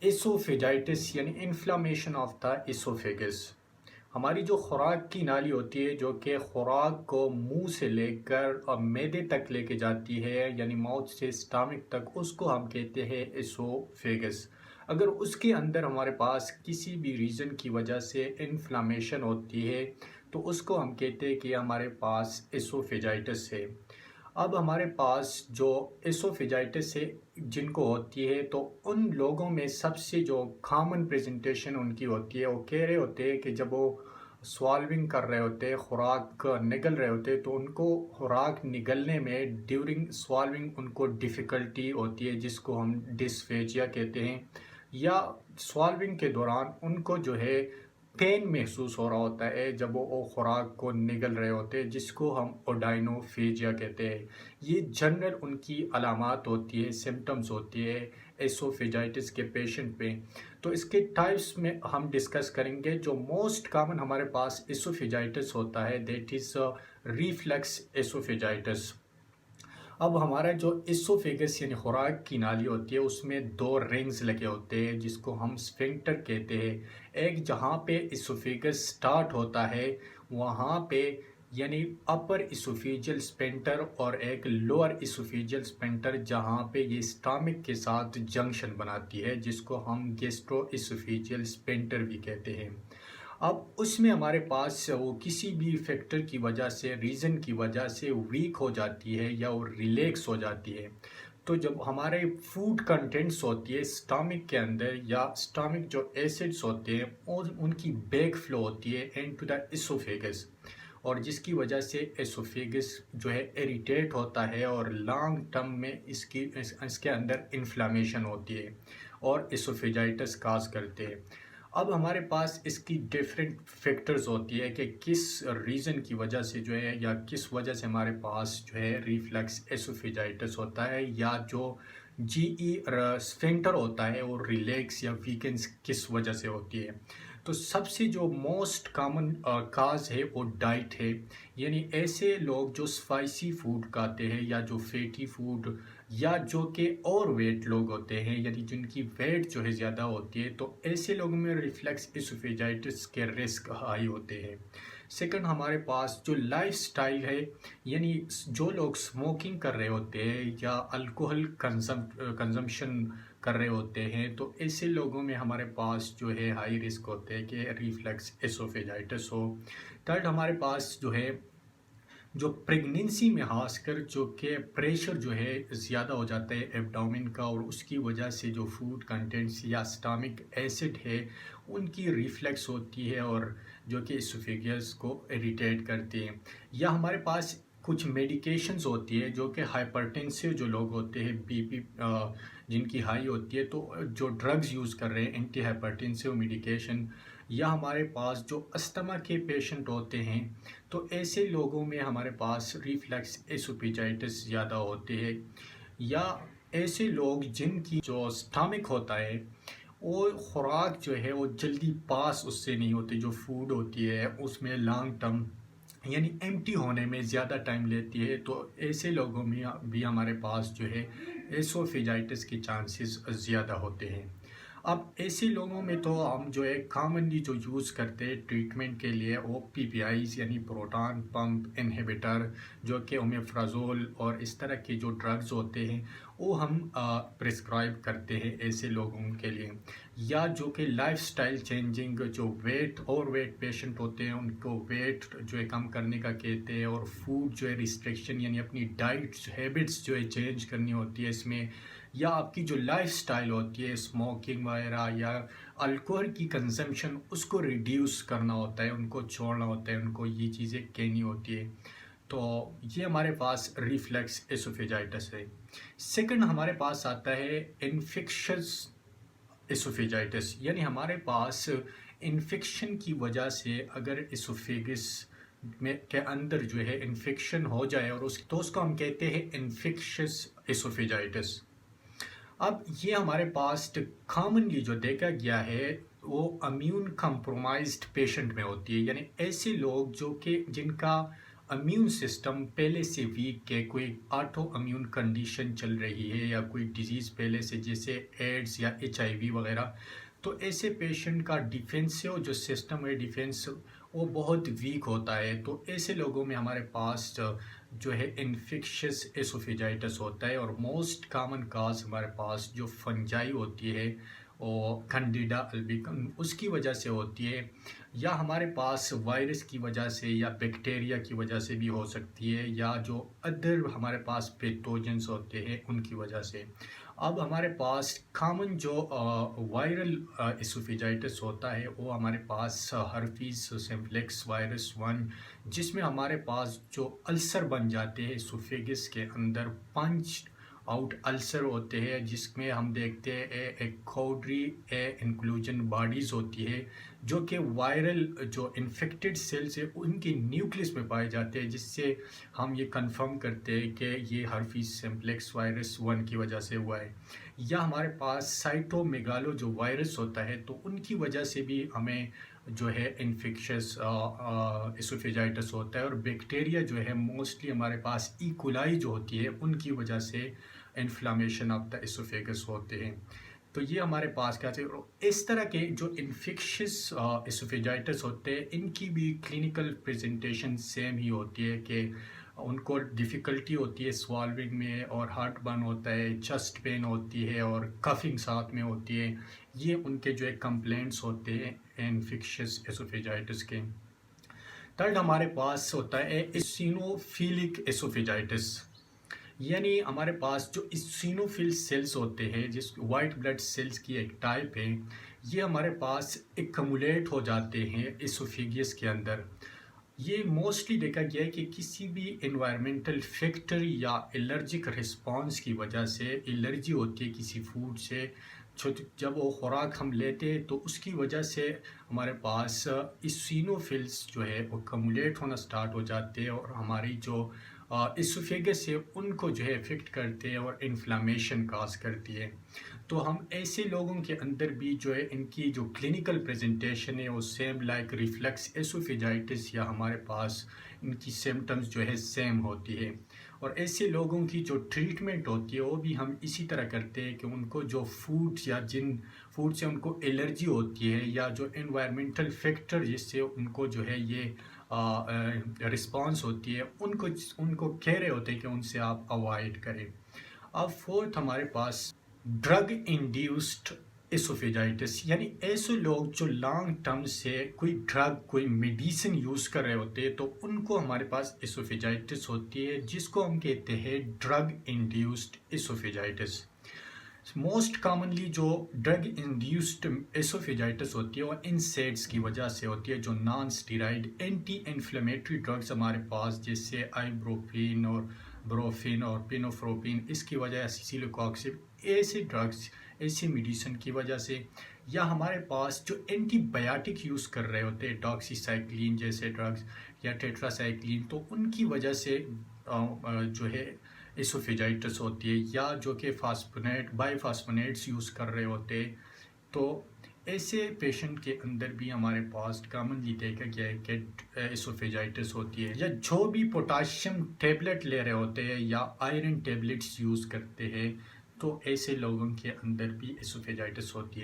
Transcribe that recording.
एसोफेजाइटिस यानी inflammation of the oesophagus. हमारी जो खुराक की नाली होती है जो कि खुराक को मुंह से लेकर और मैदे तक लेके जाती है यानी माउथ से स्टमक तक, उसको हम कहते हैं एसोफेगस। अगर उसके अंदर हमारे पास किसी भी रीज़न की वजह से इन्फ्लामेशन होती है तो उसको हम कहते हैं कि हमारे पास एसोफेजाइटिस है। अब हमारे पास जो एसोफेजाइटिस है जिनको होती है तो उन लोगों में सबसे जो कॉमन प्रेजेंटेशन उनकी होती है, वो कह रहे होते हैं कि जब वो स्वाल्विंग कर रहे होते हैं, खुराक निगल रहे होते हैं, तो उनको खुराक निगलने में ड्यूरिंग स्वाल्विंग उनको डिफ़िकल्टी होती है जिसको हम डिस्फेजिया कहते हैं। या स्वाल्विंग के दौरान उनको जो है पेन महसूस हो रहा होता है जब वो खुराक को निगल रहे होते हैं, जिसको हम ओडाइनोफेजिया कहते हैं। ये जनरल उनकी अलामात होती है, सिम्टम्स होती है एसोफेजाइटिस के पेशेंट पे। तो इसके टाइप्स में हम डिस्कस करेंगे। जो मोस्ट कॉमन हमारे पास एसोफेजाइटिस होता है दैट इज़ रिफ्लक्स एसोफेजाइटिस। अब हमारा जो एसोफेगस यानी खुराक की नाली होती है उसमें दो रिंग्स लगे होते हैं जिसको हम स्फिंक्टर कहते हैं। एक जहाँ पे एसोफेगस स्टार्ट होता है वहाँ पे यानी अपर इसोफेजियल स्पेंटर, और एक लोअर इसोफेजियल स्पेंटर जहाँ पे ये स्टमक के साथ जंक्शन बनाती है जिसको हम गैस्ट्रो इसोफेजियल स्पेंटर भी कहते हैं। अब उसमें हमारे पास वो किसी भी फैक्टर की वजह से, रीज़न की वजह से वीक हो जाती है या वो रिलैक्स हो जाती है। तो जब हमारे फूड कंटेंट्स होती है स्टमक के अंदर या स्टमक जो एसिड्स होते हैं और उनकी बैक फ्लो होती है इनटू द एसोफेगस, और जिसकी वजह से एसोफेगस जो है इरिटेट होता है और लॉन्ग टर्म में इसके अंदर इन्फ्लामेशन होती है और एसोफेजाइटिस काज करते हैं। अब हमारे पास इसकी डिफरेंट फैक्टर्स होती है कि किस रीज़न की वजह से जो है या किस वजह से हमारे पास जो है रिफ्लक्स एसोफेजाइटिस होता है, या जो जीई स्फिंक्टर होता है और रिलैक्स या वीकेंस किस वजह से होती है। तो सबसे जो मोस्ट कॉमन काज है वो डाइट है। यानी ऐसे लोग जो स्पाइसी फूड खाते हैं या जो फैटी फूड, या जो कि ओवर वेट लोग होते हैं यानी जिनकी वेट जो है ज़्यादा होती है, तो ऐसे लोगों में रिफ्लक्स एसोफेजाइटिस के रिस्क हाई होते हैं। सेकंड, हमारे पास जो लाइफस्टाइल है, यानी जो लोग स्मोकिंग कर रहे होते हैं या अल्कोहल कंजम्पशन कर रहे होते हैं, तो ऐसे लोगों में हमारे पास जो है हाई रिस्क होते हैं कि रिफ्लक्स एसोफेजाइटिस हो। थर्ड, हमारे पास जो है जो प्रेगनेंसी में खासकर जो कि प्रेशर जो है ज़्यादा हो जाता है एब्डोमेन का, और उसकी वजह से जो फूड कंटेंट्स या स्टमक एसिड है उनकी रिफ्लेक्स होती है और जो कि एसोफेगियस को इरिटेट करती है। या हमारे पास कुछ मेडिकेशंस होती है जो कि हाइपरटेंसिव जो लोग होते हैं, बीपी जिनकी हाई होती है, तो जो ड्रग्स यूज़ कर रहे हैं एंटी हाइपरटेंसिव मेडिकेशन, या हमारे पास जो अस्थमा के पेशेंट होते हैं, तो ऐसे लोगों में हमारे पास रिफ्लक्स एसोफेजाइटिस ज़्यादा होते हैं। या ऐसे लोग जिनकी जो स्टमक होता है वो खुराक जो है वो जल्दी पास उससे नहीं होती, जो फूड होती है उसमें लॉन्ग टर्म यानी एम्प्टी होने में ज़्यादा टाइम लेती है, तो ऐसे लोगों में भी हमारे पास जो है एसोफेजाइटिस के चांसेस ज़्यादा होते हैं। अब ऐसे लोगों में तो हम जो है कॉमनली जो यूज़ करते हैं ट्रीटमेंट के लिए वो पीपीआईज यानी प्रोटॉन पंप इनहिबिटर, जो कि ओमेफ्राजोल और इस तरह के जो ड्रग्स होते हैं वो हम प्रिस्क्राइब करते हैं ऐसे लोगों के लिए। या जो कि लाइफस्टाइल चेंजिंग जो वेट और वेट पेशेंट होते हैं उनको वेट जो है कम करने का कहते हैं, और फूड जो है रिस्ट्रिक्शन यानी अपनी डाइट हैबिट्स जो है चेंज करनी होती है इसमें। या आपकी जो लाइफस्टाइल होती है स्मोकिंग वगैरह या अल्कोहल की कंजम्पशन उसको रिड्यूस करना होता है, उनको छोड़ना होता है, उनको ये चीज़ें कहनी होती है। तो ये हमारे पास रिफ्लेक्स एसोफेजाइटिस है। सेकंड, हमारे पास आता है इन्फेक्शस एसोफेजाइटिस, यानी हमारे पास इन्फेक्शन की वजह से अगर एसोफेगिस में के अंदर जो है इन्फेक्शन हो जाए और उसको हम कहते हैं इन्फेक्शस एसोफेजाइटिस। अब ये हमारे पास कॉमनली जो देखा गया है वो इम्यून कम्प्रोमाइज्ड पेशेंट में होती है, यानी ऐसे लोग जो कि जिनका इम्यून सिस्टम पहले से वीक है, कोई ऑटो इम्यून कंडीशन चल रही है या कोई डिजीज़ पहले से जैसे एड्स या एचआईवी वगैरह, तो ऐसे पेशेंट का डिफेंसिव जो सिस्टम है डिफेंस वो बहुत वीक होता है। तो ऐसे लोगों में हमारे पास जो है इन्फेक्शियस एसोफेजाइटिस होता है और मोस्ट कॉमन काज हमारे पास जो फंजाई होती है और कैंडिडा अल्बिकम उसकी वजह से होती है, या हमारे पास वायरस की वजह से या बैक्टीरिया की वजह से भी हो सकती है, या जो अदर हमारे पास पैथोजेंस होते हैं उनकी वजह से। अब हमारे पास कॉमन जो वायरल एसोफेजाइटिस होता है वो हमारे पास हर्पीस सिम्प्लेक्स वायरस 1, जिसमें हमारे पास जो अल्सर बन जाते हैं एसोफेगस के अंदर, पंच आउट अल्सर होते हैं, जिसमें हम देखते हैं एक कोडरी इंक्लूजन बॉडीज़ होती है जो कि वायरल जो इन्फेक्टेड सेल्स है उनके न्यूक्लियस में पाए जाते हैं, जिससे हम ये कंफर्म करते हैं कि ये हर्पीस सिम्प्लेक्स वायरस 1 की वजह से हुआ है। या हमारे पास साइटोमेगालो जो वायरस होता है तो उनकी वजह से भी हमें जो है इन्फेक्शियस एसोफेजाइटिस होता है। और बैक्टीरिया जो है मोस्टली हमारे पास इकोलाई जो होती है उनकी वजह से इन्फ्लामेशन ऑफ द एसोफेगस होते हैं। तो ये हमारे पास क्या है, इस तरह के जो इन्फेक्शियस एसोफेजाइटिस होते हैं इनकी भी क्लिनिकल प्रेजेंटेशन सेम ही होती है कि उनको डिफ़िकल्टी होती है स्वॉल्विंग में और हार्ट बर्न होता है, चेस्ट पेन होती है और कफिंग साथ में होती है। ये उनके जो है कंप्लेंट्स होते हैं इन्फेक्शियस एसोफेजाइटिस के। थर्ड हमारे पास होता है इसिनोफिलिक एसोफेजाइटिस, यानी हमारे पास जो इसिनोफिल सेल्स होते हैं जिस वाइट ब्लड सेल्स की एक टाइप है, ये हमारे पास एक्यूमुलेट हो जाते हैं एसोफेगियस के अंदर। ये मोस्टली देखा गया है कि किसी भी एनवायरमेंटल फैक्टर या एलर्जिक रिस्पांस की वजह से एलर्जी होती है किसी फूड से, जब वो खुराक हम लेते हैं तो उसकी वजह से हमारे पास इसिनोफिल्स जो है वो कम्युलेट होना स्टार्ट हो जाते हैं और हमारी जो इसोफेगस है उनको जो है इफेक्ट करते हैं और इन्फ्लामेशन काज करती है। तो हम ऐसे लोगों के अंदर भी जो है इनकी जो क्लिनिकल प्रेजेंटेशन है वो सेम लाइक रिफ्लक्स एसोफेजाइटिस या हमारे पास इनकी सिम्टम्स जो है सेम होती है। और ऐसे लोगों की जो ट्रीटमेंट होती है वो भी हम इसी तरह करते हैं कि उनको जो फूड या जिन फूड से उनको एलर्जी होती है या जो एनवायरमेंटल फैक्टर जिससे उनको जो है ये रिस्पॉन्स होती है उनको उनको कह रहे होते हैं कि उनसे आप अवॉइड करें। अब फोर्थ हमारे पास ड्रग इंड्यूस्ड एसोफेजाइटिस, यानी ऐसे लोग जो लॉन्ग टर्म से कोई ड्रग कोई मेडिसिन यूज़ कर रहे होते हैं तो उनको हमारे पास एसोफेजाइटिस होती है, जिसको हम कहते हैं ड्रग इंड्यूस्ड एसोफेजाइटिस। मोस्ट कॉमनली जो ड्रग इंड्यूस्ड एसोफेजाइटिस होती है वो इंसेक्ट्स की वजह से होती है, जो non steroid anti inflammatory drugs हमारे पास जैसे आइब्रोफिन और ब्रोफिन और पिनोफ्रोपिन, इसकी वजह सिसिलोकॉक्सिब, ऐसे ड्रग्स ऐसी मेडिसिन की वजह से, या हमारे पास जो एंटीबायोटिक यूज़ कर रहे होते हैं डॉक्सीसाइक्लिन जैसे ड्रग्स या टेट्रासाइक्लिन, तो उनकी वजह से जो है एसोफेजाइटिस होती है, या जो कि फास्फोनेट बाइफास्फोनेट्स यूज़ कर रहे होते हैं। तो ऐसे पेशेंट के अंदर भी हमारे पास कॉमनली देखा गया है कि एसोफेजाइटिस होती है। या जो भी पोटाशियम टेबलेट ले रहे होते हैं या आयरन टेबलेट्स यूज़ करते हैं तो ऐसे लोगों के अंदर भी एसोफेजाइटिस होती है।